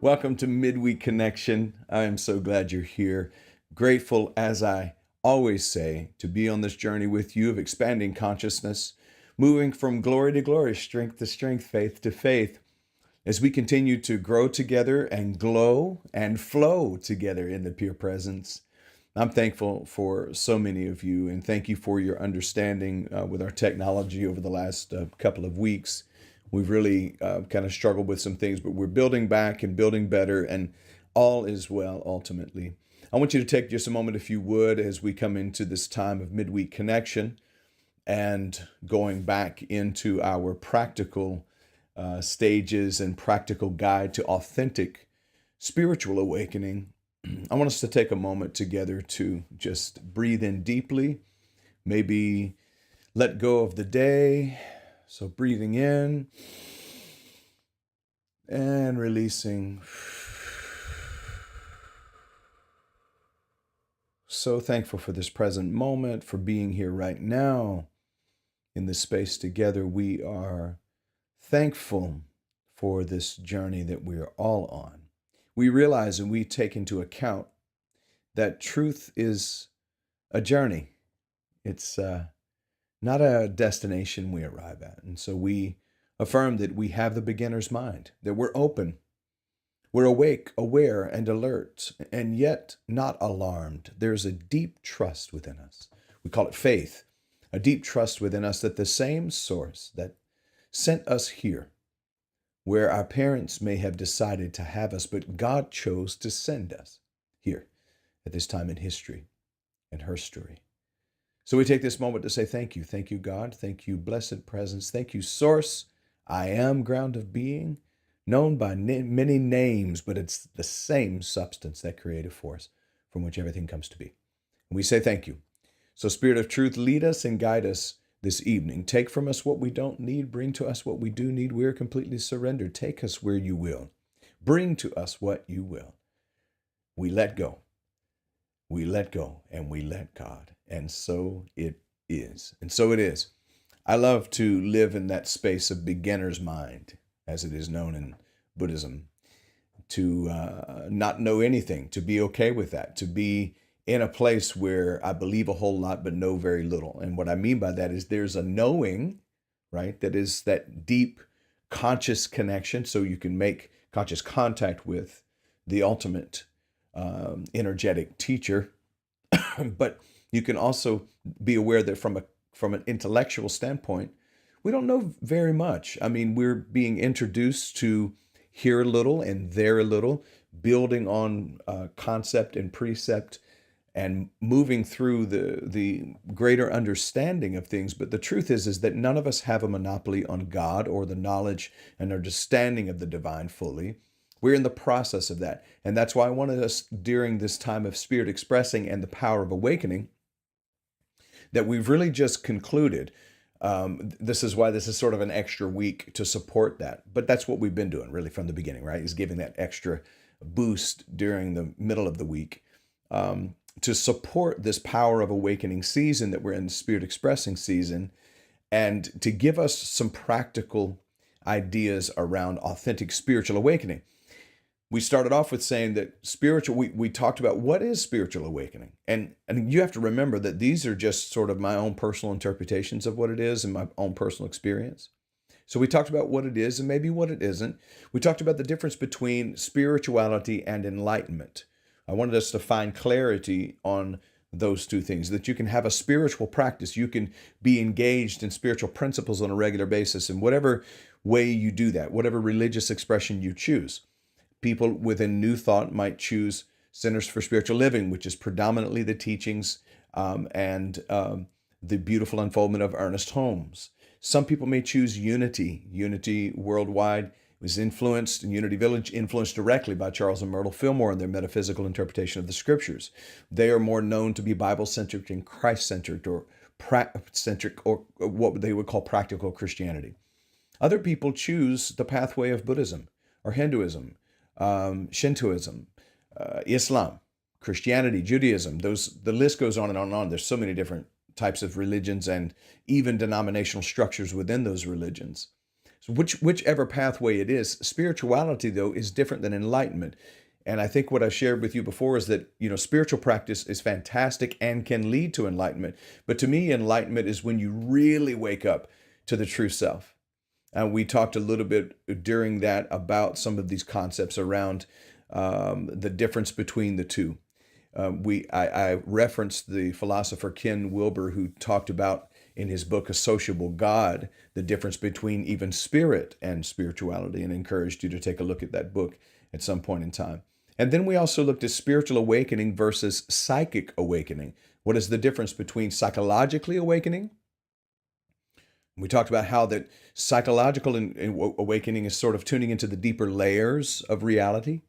Welcome to Midweek Connection. I am so glad you're here. Grateful, as I always say, to be on this journey with you of expanding consciousness, moving from glory to glory, strength to strength, faith to faith, as we continue to grow together and glow and flow together in the pure presence. I'm thankful for so many of you, and thank you for your understanding with our technology over the last couple of weeks. We've really kind of struggled with some things, but we're building back and building better, and all is well ultimately. I want you to take just a moment, if you would, as we come into this time of Midweek Connection and going back into our practical stages and practical guide to authentic spiritual awakening. I want us to take a moment together to just breathe in deeply, maybe let go of the day. So breathing in and releasing. So thankful for this present moment, for being here right now in this space together. We are thankful for this journey that we are all on. We realize and we take into account that truth is a journey. It's not a destination we arrive at. And so we affirm that we have the beginner's mind, that we're open, we're awake, aware, and alert, and yet not alarmed. There's a deep trust within us. We call it faith, a deep trust within us that the same source that sent us here, where our parents may have decided to have us, but God chose to send us here at this time in history and her story. So we take this moment to say thank you. Thank you, God. Thank you, blessed presence. Thank you, source. I am ground of being, known by many names, but it's the same substance, that creative force from which everything comes to be. And we say thank you. So Spirit of Truth, lead us and guide us this evening. Take from us what we don't need. Bring to us what we do need. We are completely surrendered. Take us where you will. Bring to us what you will. We let go. We let go and we let God. And so it is. And so it is. I love to live in that space of beginner's mind, as it is known in Buddhism, to not know anything, to be okay with that, to be in a place where I believe a whole lot but know very little. And what I mean by that is there's a knowing, right, that is that deep conscious connection, so you can make conscious contact with the ultimate energetic teacher. But you can also be aware that from an intellectual standpoint, we don't know very much. I mean, we're being introduced to here a little and there a little, building on concept and precept and moving through the greater understanding of things. But the truth is that none of us have a monopoly on God or the knowledge and understanding of the divine fully. We're in the process of that. And that's why I wanted us during this time of spirit expressing and the power of awakening that we've really just concluded. This is why this is sort of an extra week to support that. But that's what we've been doing really from the beginning, right? Is giving that extra boost during the middle of the week to support this power of awakening season that we're in, the spirit expressing season, and to give us some practical ideas around authentic spiritual awakening. We started off with saying that we talked about what is spiritual awakening. And you have to remember that these are just sort of my own personal interpretations of what it is and my own personal experience. So we talked about what it is and maybe what it isn't. We talked about the difference between spirituality and enlightenment. I wanted us to find clarity on those two things, that you can have a spiritual practice. You can be engaged in spiritual principles on a regular basis in whatever way you do that, whatever religious expression you choose. People within New Thought might choose Centers for Spiritual Living, which is predominantly the teachings and the beautiful unfoldment of Ernest Holmes. Some people may choose Unity. Unity Worldwide was influenced, and Unity Village influenced directly by Charles and Myrtle Fillmore and their metaphysical interpretation of the scriptures. They are more known to be Bible-centric and Christ-centric or centric, or what they would call practical Christianity. Other people choose the pathway of Buddhism or Hinduism, Shintoism, Islam, Christianity, Judaism. The list goes on and on and on. There's so many different types of religions and even denominational structures within those religions. So whichever pathway it is, spirituality though is different than enlightenment. And I think what I shared with you before is that, spiritual practice is fantastic and can lead to enlightenment. But to me, enlightenment is when you really wake up to the true self. And we talked a little bit during that about some of these concepts around the difference between the two. I referenced the philosopher Ken Wilber, who talked about in his book A Sociable God the difference between even spirit and spirituality, and encouraged you to take a look at that book at some point in time. And then we also looked at spiritual awakening versus psychic awakening. What is the difference between psychologically awakening? We talked about how that psychological awakening is sort of tuning into the deeper layers of reality,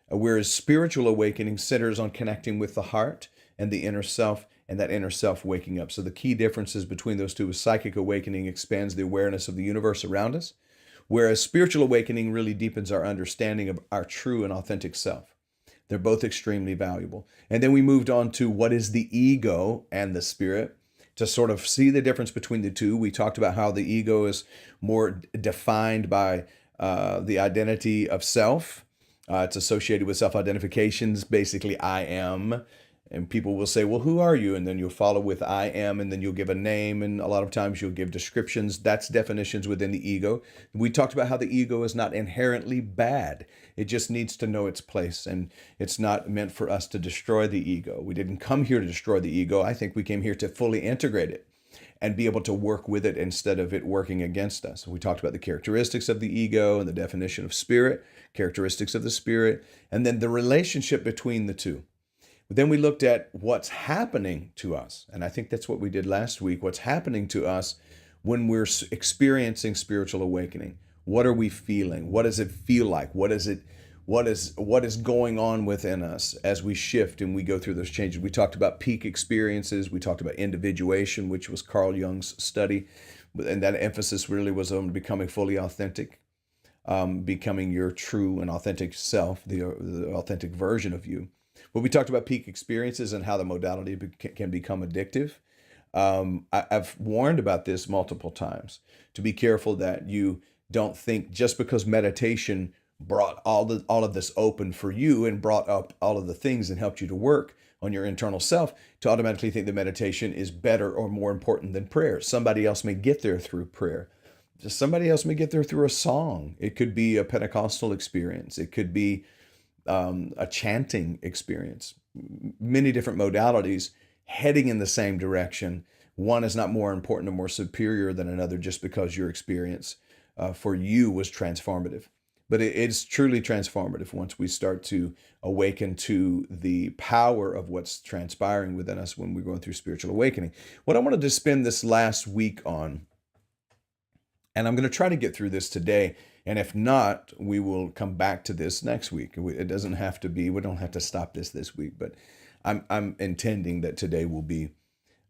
whereas spiritual awakening centers on connecting with the heart and the inner self, and that inner self waking up. So the key differences between those two is psychic awakening expands the awareness of the universe around us, whereas spiritual awakening really deepens our understanding of our true and authentic self. They're both extremely valuable. And then we moved on to what is the ego and the spirit, to sort of see the difference between the two. We talked about how the ego is more defined by the identity of self. It's associated with self-identifications, basically I am. And people will say, well, who are you? And then you'll follow with I am, and then you'll give a name. And a lot of times you'll give descriptions. That's definitions within the ego. We talked about how the ego is not inherently bad. It just needs to know its place. And it's not meant for us to destroy the ego. We didn't come here to destroy the ego. I think we came here to fully integrate it and be able to work with it instead of it working against us. We talked about the characteristics of the ego and the definition of spirit, characteristics of the spirit, and then the relationship between the two. Then we looked at what's happening to us. And I think that's what we did last week. What's happening to us when we're experiencing spiritual awakening. What are we feeling? What does it feel like? What is going on within us as we shift and we go through those changes? We talked about peak experiences. We talked about individuation, which was Carl Jung's study. And that emphasis really was on becoming fully authentic, becoming your true and authentic self, the authentic version of you. But we talked about peak experiences and how the modality can become addictive. I've warned about this multiple times, to be careful that you don't think just because meditation brought all of this open for you and brought up all of the things and helped you to work on your internal self, to automatically think that meditation is better or more important than prayer. Somebody else may get there through prayer. Somebody else may get there through a song. It could be a Pentecostal experience. It could be a chanting experience, many different modalities heading in the same direction. One is not more important or more superior than another just because your experience for you was transformative. But it's truly transformative once we start to awaken to the power of what's transpiring within us when we're going through spiritual awakening. What I wanted to spend this last week on, and I'm going to try to get through this today, and if not, we will come back to this next week. It doesn't have to be, we don't have to stop this week, but I'm intending that today will be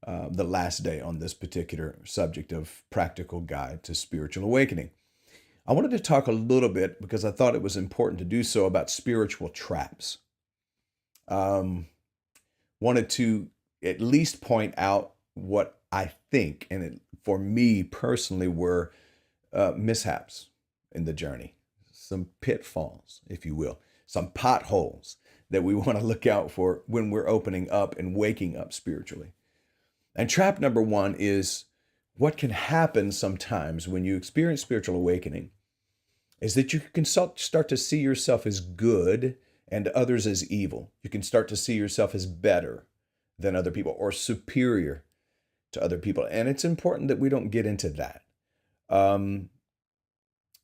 the last day on this particular subject of practical guide to spiritual awakening. I wanted to talk a little bit, because I thought it was important to do so, about spiritual traps. Wanted to at least point out what I think, and for me personally, were mishaps in the journey, some pitfalls, if you will, some potholes that we want to look out for when we're opening up and waking up spiritually. And trap number one is what can happen sometimes when you experience spiritual awakening is that you can start to see yourself as good and others as evil. You can start to see yourself as better than other people or superior to other people. And it's important that we don't get into that.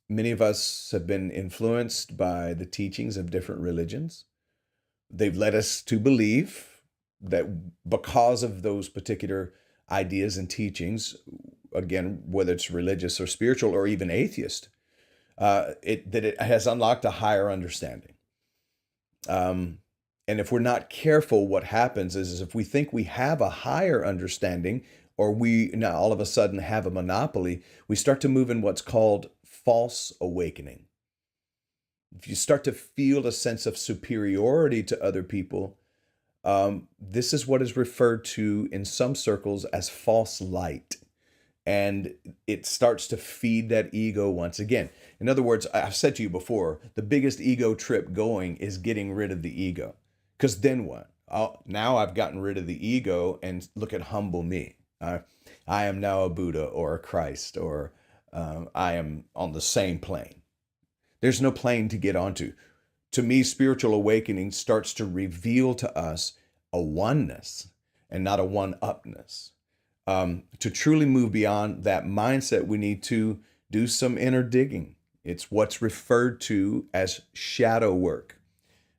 Many of us have been influenced by the teachings of different religions. They've led us to believe that because of those particular ideas and teachings, again, whether it's religious or spiritual or even atheist, that it has unlocked a higher understanding. And if we're not careful, what happens is if we think we have a higher understanding, or we now all of a sudden have a monopoly, we start to move in what's called false awakening. If you start to feel a sense of superiority to other people, this is what is referred to in some circles as false light. and it starts to feed that ego once again. In other words, I've said to you before, the biggest ego trip going is getting rid of the ego. Because then what? Now I've gotten rid of the ego, and look at humble me. I am now a Buddha or a Christ, or I am on the same plane. There's no plane to get onto. To me, spiritual awakening starts to reveal to us a oneness and not a one-upness. To truly move beyond that mindset, we need to do some inner digging. It's what's referred to as shadow work.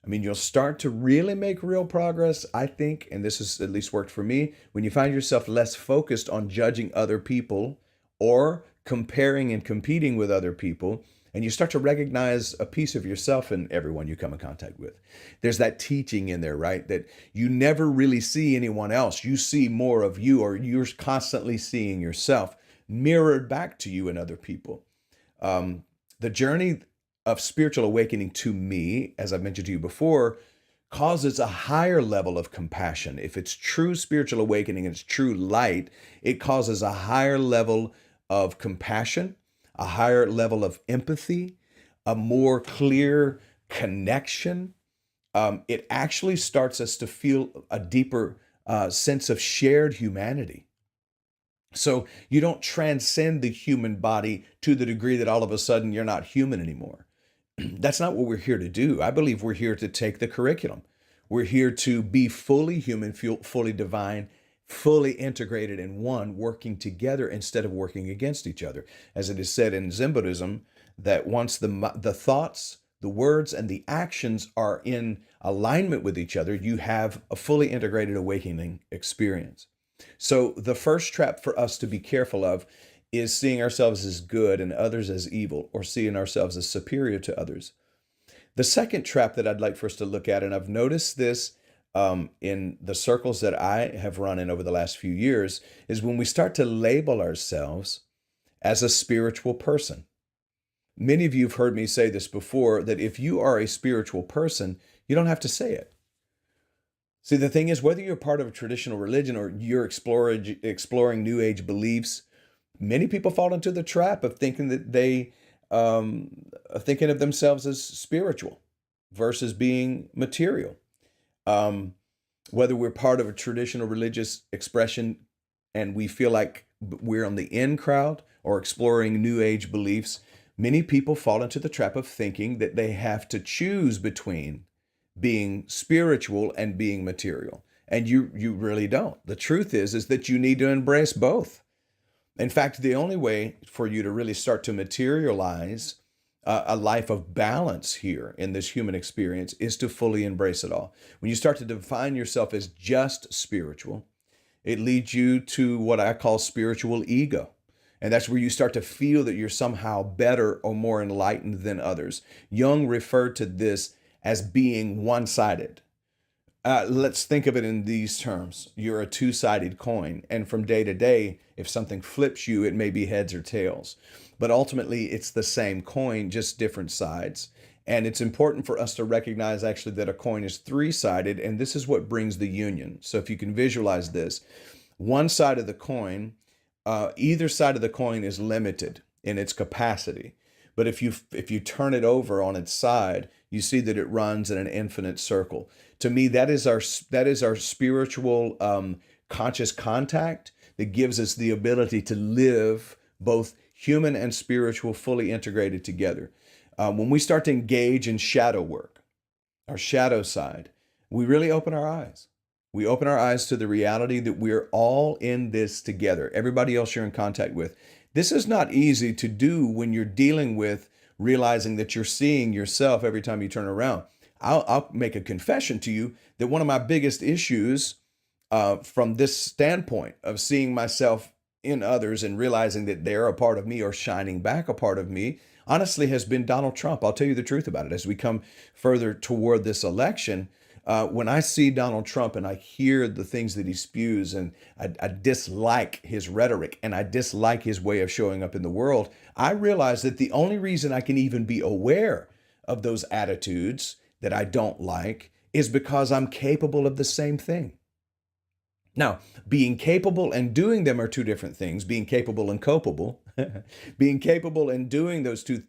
I mean, you'll start to really make real progress, I think, and this has at least worked for me, when you find yourself less focused on judging other people or comparing and competing with other people, and you start to recognize a piece of yourself in everyone you come in contact with. There's that teaching in there, right? That you never really see anyone else. You see more of you, or you're constantly seeing yourself mirrored back to you in other people. The journey of spiritual awakening, to me, as I've mentioned to you before, causes a higher level of compassion. If it's true spiritual awakening and it's true light, it causes a higher level of compassion, a higher level of empathy, a more clear connection. It actually starts us to feel a deeper sense of shared humanity. So you don't transcend the human body to the degree that all of a sudden you're not human anymore. That's not what we're here to do. I believe we're here to take the curriculum. We're here to be fully human, fully divine, fully integrated in one, working together instead of working against each other. As it is said in Zen Buddhism, that once the thoughts, the words, and the actions are in alignment with each other, you have a fully integrated awakening experience. So the first trap for us to be careful of is seeing ourselves as good and others as evil, or seeing ourselves as superior to others. The second trap that I'd like for us to look at, and I've noticed this in the circles that I have run in over the last few years, is when we start to label ourselves as a spiritual person. Many of you have heard me say this before, that if you are a spiritual person, you don't have to say it. See, the thing is, whether you're part of a traditional religion or you're exploring New Age beliefs, many people fall into the trap of thinking that they are thinking of themselves as spiritual versus being material. Whether we're part of a traditional religious expression and we feel like we're on the in crowd or exploring New Age beliefs, many people fall into the trap of thinking that they have to choose between being spiritual and being material. And you really don't. The truth is that you need to embrace both. In fact, the only way for you to really start to materialize a life of balance here in this human experience is to fully embrace it all. When you start to define yourself as just spiritual, it leads you to what I call spiritual ego. And that's where you start to feel that you're somehow better or more enlightened than others. Jung referred to this as being one-sided. Let's think of it in these terms. You're a two-sided coin, and from day to day, if something flips you, it may be heads or tails. But ultimately, it's the same coin, just different sides. And it's important for us to recognize actually that a coin is three-sided, and this is what brings the union. So if you can visualize this, one side of the coin, either side of the coin is limited in its capacity. But if you turn it over on its side, you see that it runs in an infinite circle. To me, that is our spiritual conscious contact that gives us the ability to live both human and spiritual fully integrated together. When we start to engage in shadow work, our shadow side, we really open our eyes. We open our eyes to the reality that we're all in this together. Everybody else you're in contact with. This is not easy to do when you're dealing with realizing that you're seeing yourself every time you turn around. I'll make a confession to you that one of my biggest issues from this standpoint of seeing myself in others and realizing that they're a part of me or shining back a part of me, honestly, has been Donald Trump. I'll tell you the truth about it. As we come further toward this election, when I see Donald Trump and I hear the things that he spews, and I dislike his rhetoric and I dislike his way of showing up in the world, I realize that the only reason I can even be aware of those attitudes that I don't like is because I'm capable of the same thing. Now, being capable and doing them are two different things. Being capable and culpable, being capable and doing those two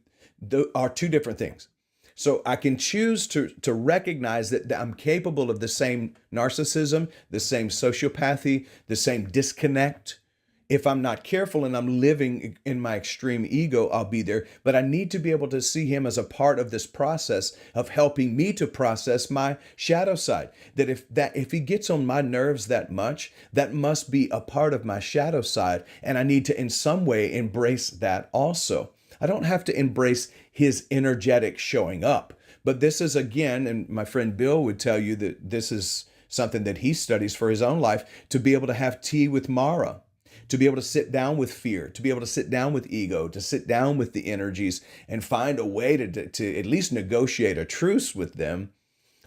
are two different things. So I can choose to recognize that I'm capable of the same narcissism, the same sociopathy, the same disconnect. If I'm not careful and I'm living in my extreme ego, I'll be there. But I need to be able to see him as a part of this process of helping me to process my shadow side. If he gets on my nerves that much, that must be a part of my shadow side. And I need to in some way embrace that also. I don't have to embrace his energetic showing up. But this is again, and my friend Bill would tell you that this is something that he studies for his own life, to be able to have tea with Mara, to be able to sit down with fear, to be able to sit down with ego, to sit down with the energies and find a way to at least negotiate a truce with them.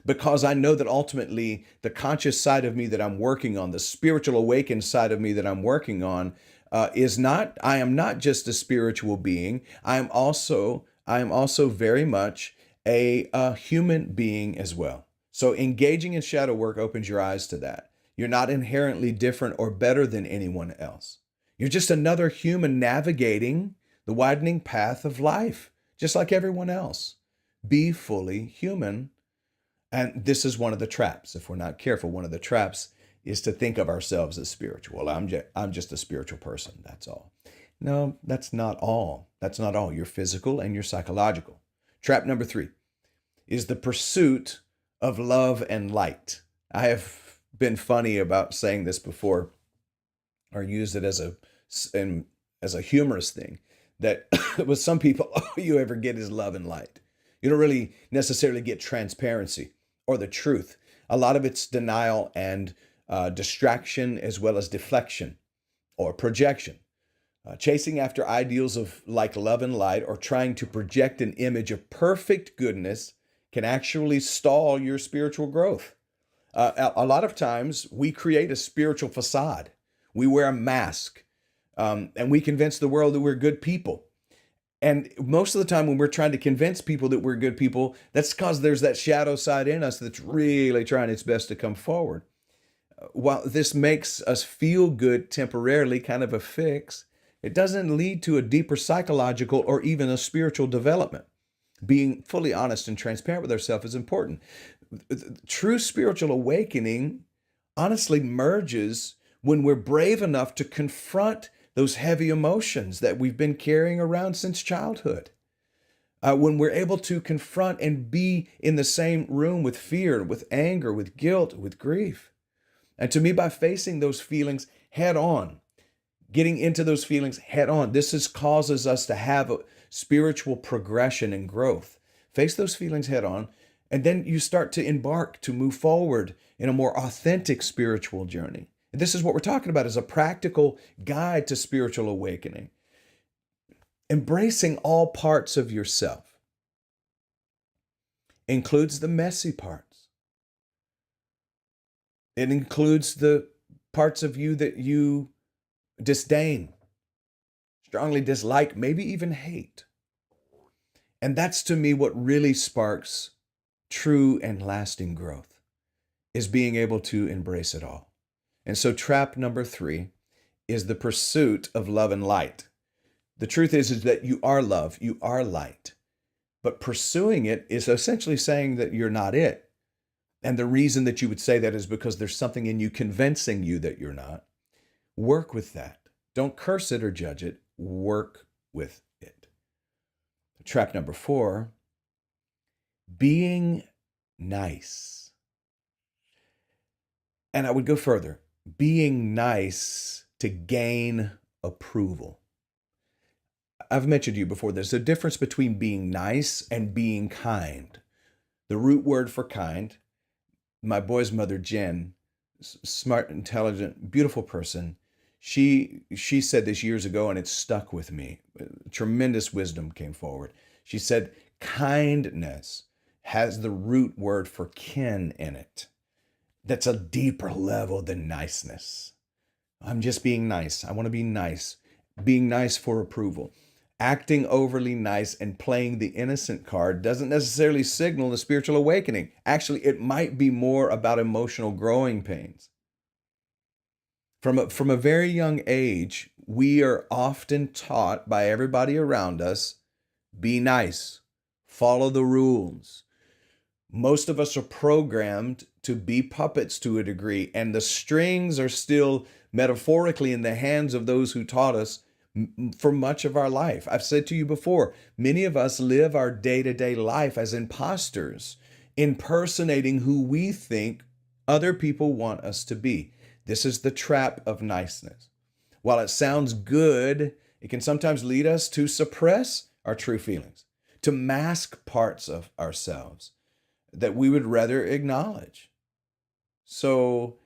Because I know that ultimately the conscious side of me that I'm working on, the spiritual awakened side of me that I'm working on, I am not just a spiritual being. I am also very much a human being as well. So engaging in shadow work opens your eyes to that. You're not inherently different or better than anyone else. You're just another human navigating the widening path of life, just like everyone else. Be fully human. And this is one of the traps. If we're not careful, one of the traps is to think of ourselves as spiritual. I'm just a spiritual person. That's all. No, that's not all. That's not all. You're physical and you're psychological. Trap number 3 is the pursuit of love and light. I have been funny about saying this before, or used it as a humorous thing, that with some people, all you ever get is love and light. You don't really necessarily get transparency or the truth. A lot of it's denial and distraction, as well as deflection or projection. Chasing after ideals of like love and light, or trying to project an image of perfect goodness, can actually stall your spiritual growth. A lot of times we create a spiritual facade. We wear a mask, and we convince the world that we're good people. And most of the time when we're trying to convince people that we're good people, that's because there's that shadow side in us that's really trying its best to come forward. While this makes us feel good temporarily, kind of a fix, it doesn't lead to a deeper psychological or even a spiritual development. Being fully honest and transparent with ourselves is important. True spiritual awakening honestly merges when we're brave enough to confront those heavy emotions that we've been carrying around since childhood. When we're able to confront and be in the same room with fear, with anger, with guilt, with grief. And to me, by facing those feelings head on, getting into those feelings head on, causes us to have a spiritual progression and growth. Face those feelings head on, and then you start to move forward in a more authentic spiritual journey. And this is what we're talking about, is a practical guide to spiritual awakening. Embracing all parts of yourself includes the messy parts. It includes the parts of you that you disdain, strongly dislike, maybe even hate. And that's, to me, what really sparks true and lasting growth, is being able to embrace it all. And so trap number 3 is the pursuit of love and light. The truth is that you are love, you are light, but pursuing it is essentially saying that you're not it. And the reason that you would say that is because there's something in you convincing you that you're not. Work with that. Don't curse it or judge it. Work with it. Trap number 4, being nice. And I would go further. Being nice to gain approval. I've mentioned to you before, there's a difference between being nice and being kind. The root word for kind, my boy's mother, Jen, smart, intelligent, beautiful person, she said this years ago, and it stuck with me. Tremendous wisdom came forward. She said, kindness has the root word for kin in it. That's a deeper level than niceness. I'm just being nice. I want to be nice. Being nice for approval. Acting overly nice and playing the innocent card doesn't necessarily signal a spiritual awakening. Actually, it might be more about emotional growing pains. From a very young age, we are often taught by everybody around us, be nice, follow the rules. Most of us are programmed to be puppets to a degree, and the strings are still metaphorically in the hands of those who taught us for much of our life. I've said to you before, many of us live our day-to-day life as imposters, impersonating who we think other people want us to be. This is the trap of niceness. While it sounds good, it can sometimes lead us to suppress our true feelings, to mask parts of ourselves that we would rather acknowledge. So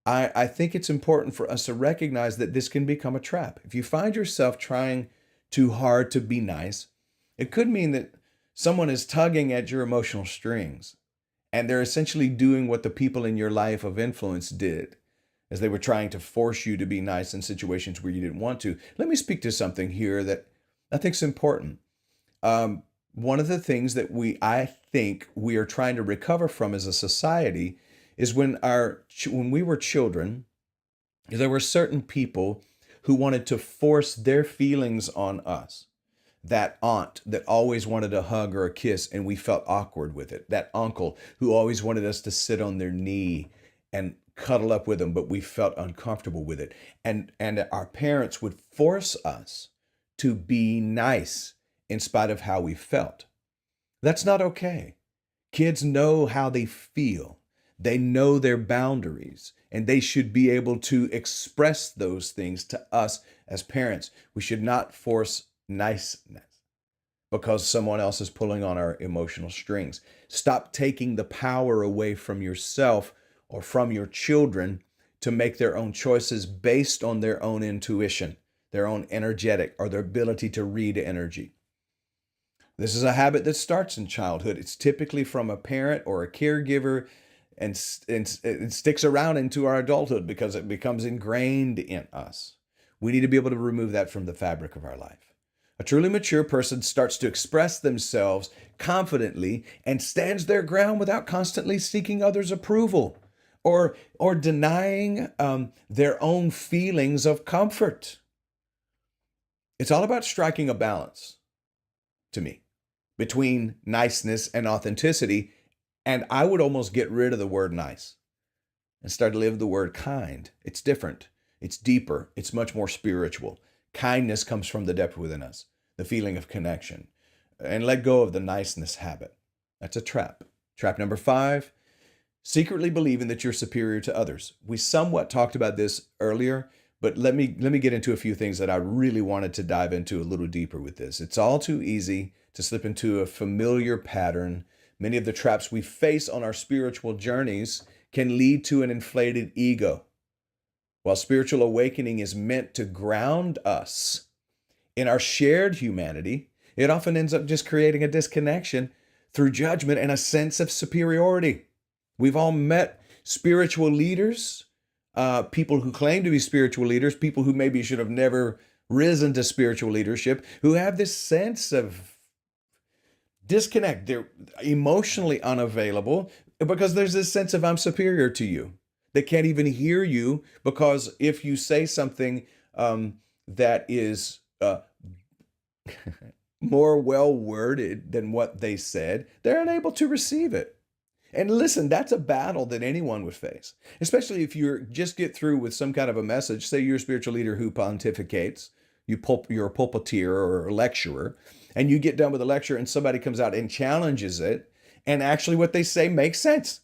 I think it's important for us to recognize that this can become a trap. If you find yourself trying too hard to be nice, it could mean that someone is tugging at your emotional strings, and they're essentially doing what the people in your life of influence did, as they were trying to force you to be nice in situations where you didn't want to. Let me speak to something here that I think is important. One of the things that I think we are trying to recover from as a society is when we were children, there were certain people who wanted to force their feelings on us. That aunt that always wanted a hug or a kiss and we felt awkward with it. That uncle who always wanted us to sit on their knee and cuddle up with them, but we felt uncomfortable with it. And our parents would force us to be nice in spite of how we felt. That's not okay. Kids know how they feel. They know their boundaries, and they should be able to express those things to us as parents. We should not force niceness because someone else is pulling on our emotional strings. Stop taking the power away from yourself or from your children to make their own choices based on their own intuition, their own energetic, or their ability to read energy. This is a habit that starts in childhood. It's typically from a parent or a caregiver, and it sticks around into our adulthood because it becomes ingrained in us. We need to be able to remove that from the fabric of our life. A truly mature person starts to express themselves confidently and stands their ground without constantly seeking others' approval or denying their own feelings of comfort. It's all about striking a balance, to me, between niceness and authenticity. And I would almost get rid of the word nice and start to live the word kind. It's different. It's deeper. It's much more spiritual. Kindness comes from the depth within us, the feeling of connection. And let go of the niceness habit. That's a trap. Trap number 5, secretly believing that you're superior to others. We somewhat talked about this earlier, but let me get into a few things that I really wanted to dive into a little deeper with this. It's all too easy to slip into a familiar pattern. Many of the traps we face on our spiritual journeys can lead to an inflated ego. While spiritual awakening is meant to ground us in our shared humanity, it often ends up just creating a disconnection through judgment and a sense of superiority. We've all met spiritual leaders, people who claim to be spiritual leaders, people who maybe should have never risen to spiritual leadership, who have this sense of disconnect. They're emotionally unavailable because there's this sense of I'm superior to you. They can't even hear you because if you say something that is more well-worded than what they said, they're unable to receive it. And listen, that's a battle that anyone would face, especially if you just get through with some kind of a message. Say you're a spiritual leader who pontificates, you're a pulpiteer or a lecturer, and you get done with a lecture and somebody comes out and challenges it, and actually what they say makes sense.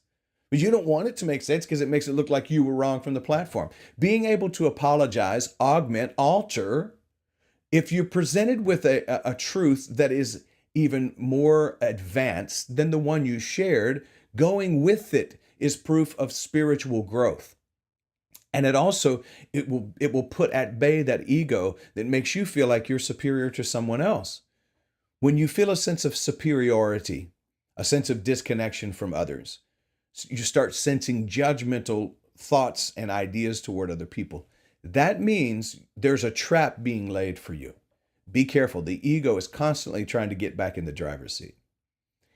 But you don't want it to make sense because it makes it look like you were wrong from the platform. Being able to apologize, augment, alter, if you're presented with a truth that is even more advanced than the one you shared, going with it is proof of spiritual growth. And it will put at bay that ego that makes you feel like you're superior to someone else. When you feel a sense of superiority, a sense of disconnection from others, you start sensing judgmental thoughts and ideas toward other people. That means there's a trap being laid for you. Be careful. The ego is constantly trying to get back in the driver's seat.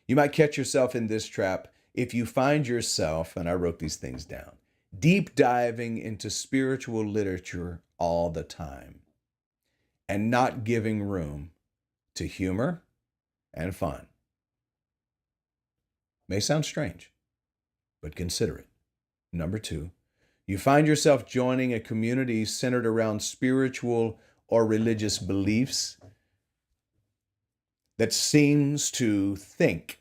You might catch yourself in this trap if you find yourself, and I wrote these things down, deep diving into spiritual literature all the time, and not giving room to humor and fun. May sound strange, but consider it. Number 2, you find yourself joining a community centered around spiritual or religious beliefs that seems to think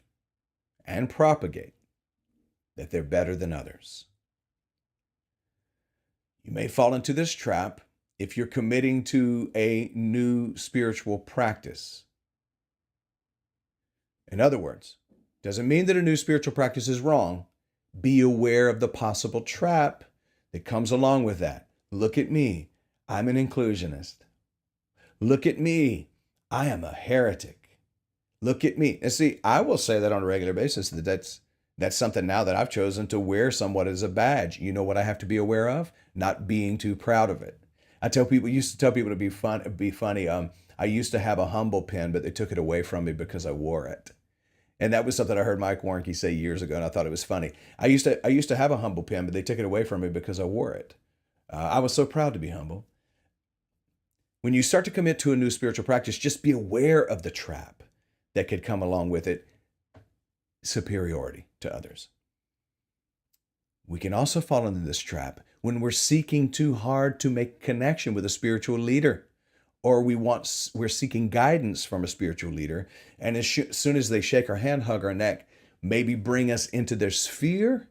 and propagate that they're better than others. You may fall into this trap if you're committing to a new spiritual practice. In other words, doesn't mean that a new spiritual practice is wrong. Be aware of the possible trap that comes along with that. Look at me. I'm an inclusionist. Look at me. I am a heretic. Look at me. And see, I will say that on a regular basis, that's something now that I've chosen to wear somewhat as a badge. You know what I have to be aware of? Not being too proud of it. Used to tell people to be funny. I used to have a humble pin, but they took it away from me because I wore it. And that was something I heard Mike Warnke say years ago, and I thought it was funny. I used to have a humble pin, but they took it away from me because I wore it. I was so proud to be humble. When you start to commit to a new spiritual practice, just be aware of the trap that could come along with it: superiority to others. We can also fall into this trap when we're seeking too hard to make connection with a spiritual leader, or we're seeking guidance from a spiritual leader, and as soon as they shake our hand, hug our neck, maybe bring us into their sphere,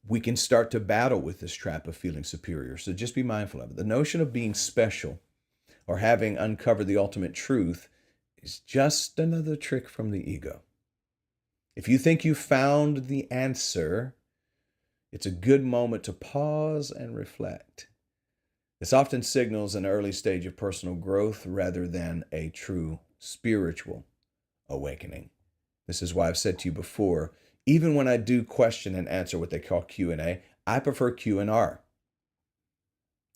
we can start to battle with this trap of feeling superior. So just be mindful of it. The notion of being special or having uncovered the ultimate truth is just another trick from the ego. If you think you found the answer, it's a good moment to pause and reflect. This often signals an early stage of personal growth rather than a true spiritual awakening. This is why I've said to you before, even when I do question and answer, what they call Q&A, I prefer Q&R.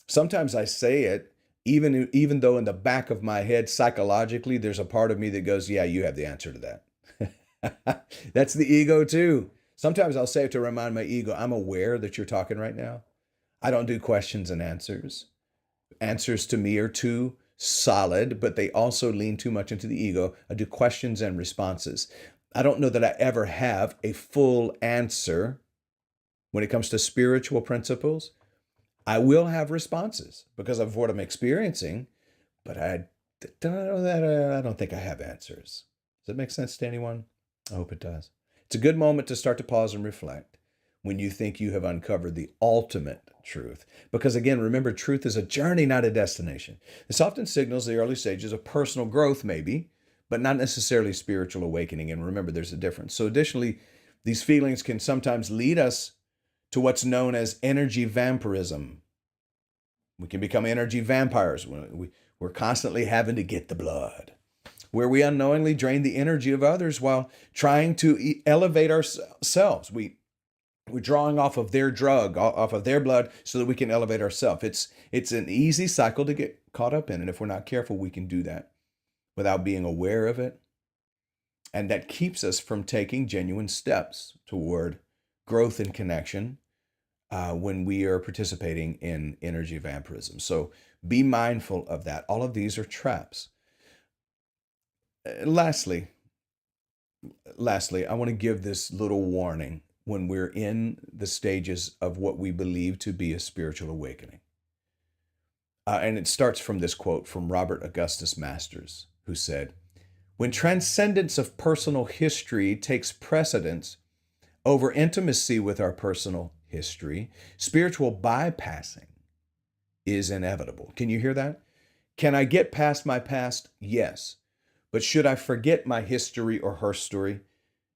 Sometimes I say it, even though in the back of my head, psychologically, there's a part of me that goes, yeah, you have the answer to that. That's the ego too. Sometimes I'll say it to remind my ego, I'm aware that you're talking right now. I don't do questions and answers. Answers to me are too solid, but they also lean too much into the ego. I do questions and responses. I don't know that I ever have a full answer when it comes to spiritual principles. I will have responses because of what I'm experiencing, but I don't think I have answers. Does that make sense to anyone? I hope it does. It's a good moment to start to pause and reflect when you think you have uncovered the ultimate truth. Because again, remember, truth is a journey, not a destination. This often signals the early stages of personal growth, maybe, but not necessarily spiritual awakening. And remember, there's a difference. So additionally, these feelings can sometimes lead us to what's known as energy vampirism. We can become energy vampires. We're constantly having to get the blood, where we unknowingly drain the energy of others while trying to elevate ourselves. We're drawing off of their drug, off of their blood, so that we can elevate ourselves. It's an easy cycle to get caught up in. And if we're not careful, we can do that without being aware of it. And that keeps us from taking genuine steps toward growth and connection when we are participating in energy vampirism. So be mindful of that. All of these are traps. Lastly, I want to give this little warning when we're in the stages of what we believe to be a spiritual awakening. And it starts from this quote from Robert Augustus Masters, who said, "When transcendence of personal history takes precedence over intimacy with our personal history, spiritual bypassing is inevitable." Can you hear that? Can I get past my past? Yes. But should I forget my history or her story?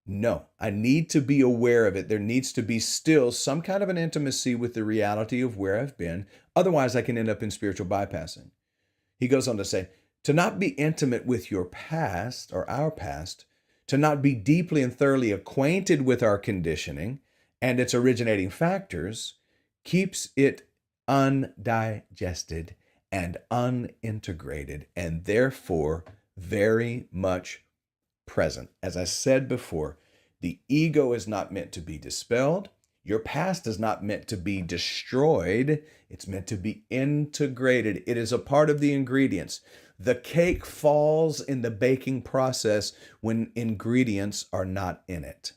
No. I need to be aware of it. There needs to be still some kind of an intimacy with the reality of where I've been. Otherwise, I can end up in spiritual bypassing. He goes on to say, to not be intimate with your past or our past, to not be deeply and thoroughly acquainted with our conditioning and its originating factors, keeps it undigested and unintegrated, and therefore very much present. As I said before, the ego is not meant to be dispelled. Your past is not meant to be destroyed. It's meant to be integrated. It is a part of the ingredients. The cake falls in the baking process when ingredients are not in it.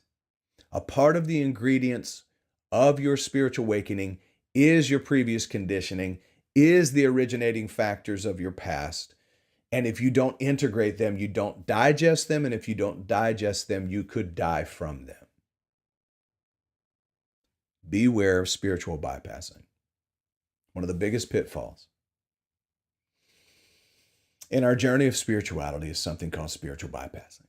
A part of the ingredients of your spiritual awakening is your previous conditioning, is the originating factors of your past. And if you don't integrate them, you don't digest them. And if you don't digest them, you could die from them. Beware of spiritual bypassing. One of the biggest pitfalls in our journey of spirituality is something called spiritual bypassing.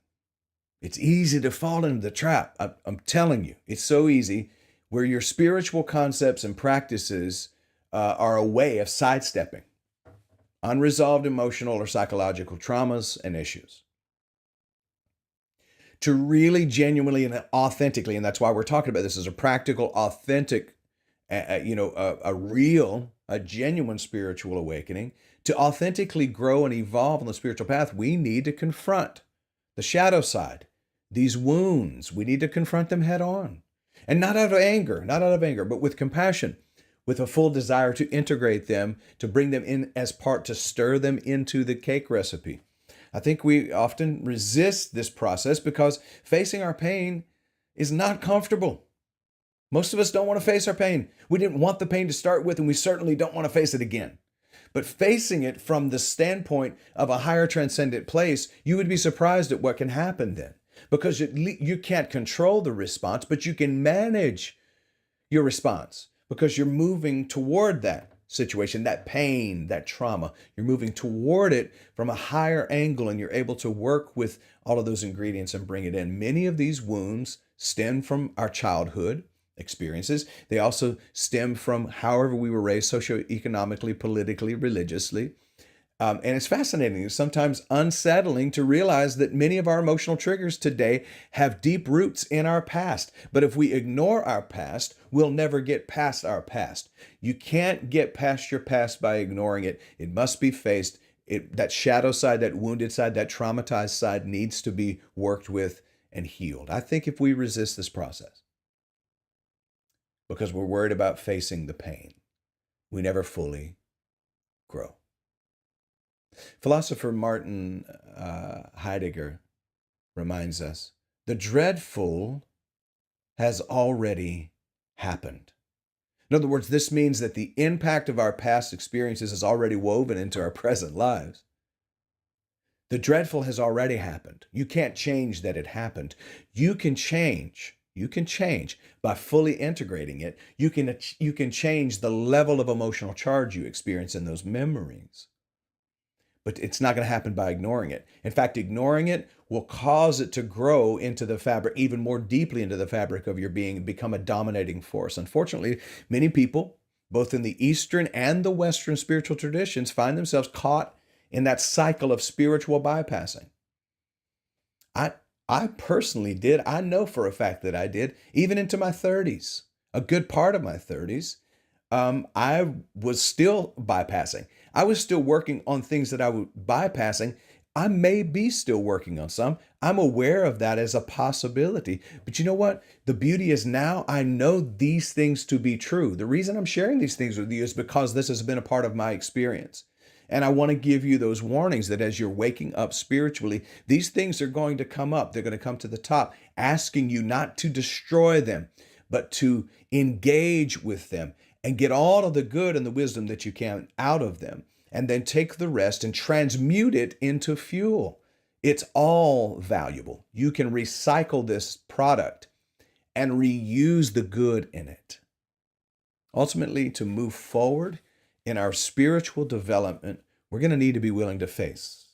It's easy to fall into the trap. I'm telling you, it's so easy, where your spiritual concepts and practices are a way of sidestepping unresolved emotional or psychological traumas and issues. To really genuinely and authentically, and that's why we're talking about this as a practical, authentic, a real, a genuine spiritual awakening, to authentically grow and evolve on the spiritual path, we need to confront the shadow side, these wounds. We need to confront them head on. And not out of anger, but with compassion, with a full desire to integrate them, to bring them in as part, to stir them into the cake recipe. I think we often resist this process because facing our pain is not comfortable. Most of us don't want to face our pain. We didn't want the pain to start with, and we certainly don't want to face it again. But facing it from the standpoint of a higher transcendent place, you would be surprised at what can happen then. Because you can't control the response, but you can manage your response because you're moving toward that situation, that pain, that trauma. You're moving toward it from a higher angle, and you're able to work with all of those ingredients and bring it in. Many of these wounds stem from our childhood experiences. They also stem from however we were raised socioeconomically, politically, religiously. And it's fascinating, it's sometimes unsettling to realize that many of our emotional triggers today have deep roots in our past. But if we ignore our past, we'll never get past our past. You can't get past your past by ignoring it. It must be faced. That shadow side, that wounded side, that traumatized side needs to be worked with and healed. I think if we resist this process, because we're worried about facing the pain, we never fully grow. Philosopher Martin Heidegger reminds us, the dreadful has already happened. In other words, this means that the impact of our past experiences is already woven into our present lives. The dreadful has already happened. You can't change that it happened. You can change by fully integrating it. You can change the level of emotional charge you experience in those memories. But it's not going to happen by ignoring it. In fact, ignoring it will cause it to grow into the fabric, even more deeply into the fabric of your being, and become a dominating force. Unfortunately, many people, both in the Eastern and the Western spiritual traditions, find themselves caught in that cycle of spiritual bypassing. I personally did. I know for a fact that I did, even into my 30s, a good part of my 30s. I was still bypassing. I was still working on things that I was bypassing. I may be still working on some. I'm aware of that as a possibility. But you know what? The beauty is now I know these things to be true. The reason I'm sharing these things with you is because this has been a part of my experience. And I want to give you those warnings that as you're waking up spiritually, these things are going to come up. They're going to come to the top, asking you not to destroy them, but to engage with them and get all of the good and the wisdom that you can out of them, and then take the rest and transmute it into fuel. It's all valuable. You can recycle this product and reuse the good in it. Ultimately, to move forward in our spiritual development, we're going to need to be willing to face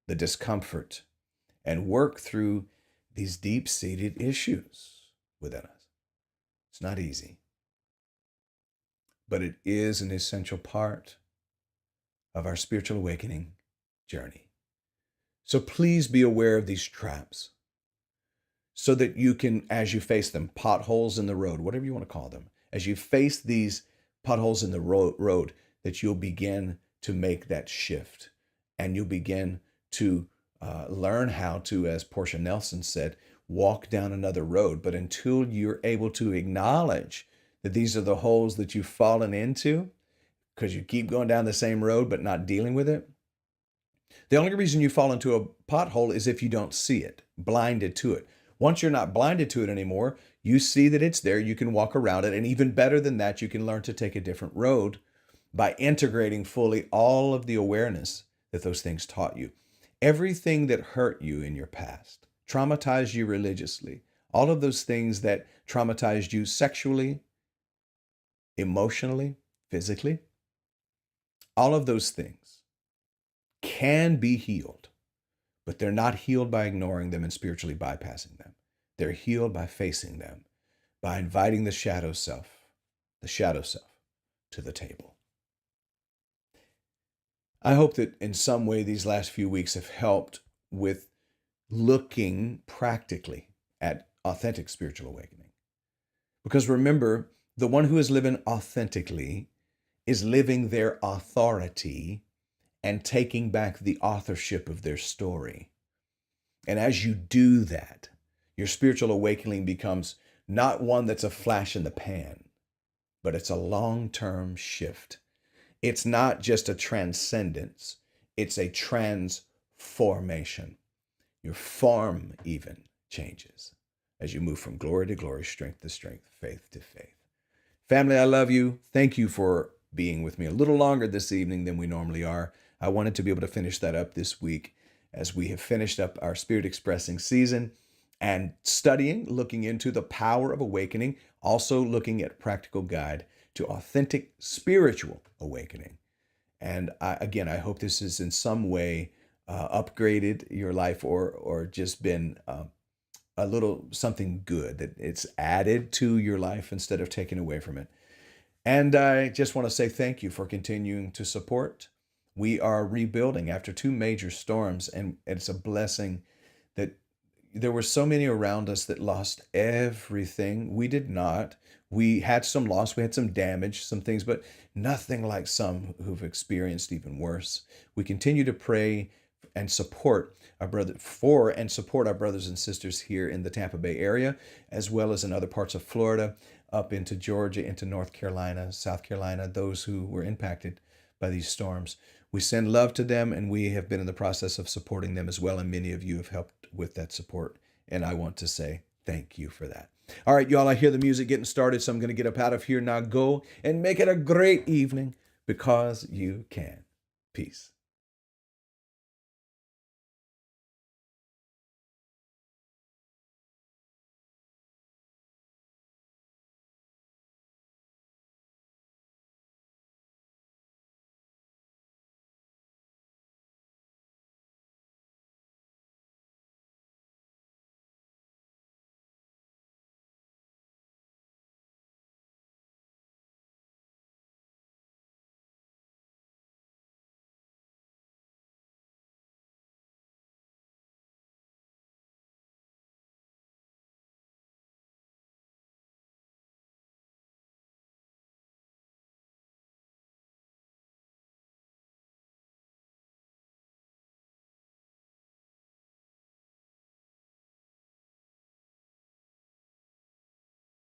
the discomfort and work through these deep-seated issues within us. It's not easy, but it is an essential part of our spiritual awakening journey. So please be aware of these traps so that you can, as you face them, potholes in the road, whatever you want to call them, as you face these potholes in the road, that you'll begin to make that shift, and you'll begin to learn how to, as Portia Nelson said, walk down another road. But until you're able to acknowledge that these are the holes that you've fallen into, because you keep going down the same road but not dealing with it, the only reason you fall into a pothole is if you don't see it, blinded to it. Once you're not blinded to it anymore, you see that it's there, you can walk around it, and even better than that, you can learn to take a different road by integrating fully all of the awareness that those things taught you. Everything that hurt you in your past, traumatized you religiously, all of those things that traumatized you sexually, emotionally, physically, all of those things can be healed, but they're not healed by ignoring them and spiritually bypassing them. They're healed by facing them, by inviting the shadow self to the table. I hope that in some way these last few weeks have helped with looking practically at authentic spiritual awakening. Because remember, the one who is living authentically is living their authority and taking back the authorship of their story. And as you do that, your spiritual awakening becomes not one that's a flash in the pan, but it's a long-term shift. It's not just a transcendence, it's a transformation. Your form even changes as you move from glory to glory, strength to strength, faith to faith. Family, I love you. Thank you for being with me a little longer this evening than we normally are. I wanted to be able to finish that up this week as we have finished up our Spirit Expressing season and studying, looking into the power of awakening, also looking at practical guide to authentic spiritual awakening. And I hope this has in some way upgraded your life or just been a little something good, that it's added to your life instead of taken away from it. And I just want to say thank you for continuing to support. We are rebuilding after 2 major storms, and it's a blessing that there were so many around us that lost everything. We did not. We had some loss, we had some damage, some things, but nothing like some who've experienced even worse. We continue to pray and support our brothers and sisters here in the Tampa Bay area, as well as in other parts of Florida, up into Georgia, into North Carolina, South Carolina, those who were impacted by these storms. We send love to them, and we have been in the process of supporting them as well, and many of you have helped with that support, and I want to say thank you for that. All right, y'all, I hear the music getting started, so I'm going to get up out of here now. Go and make it a great evening, because you can. Peace.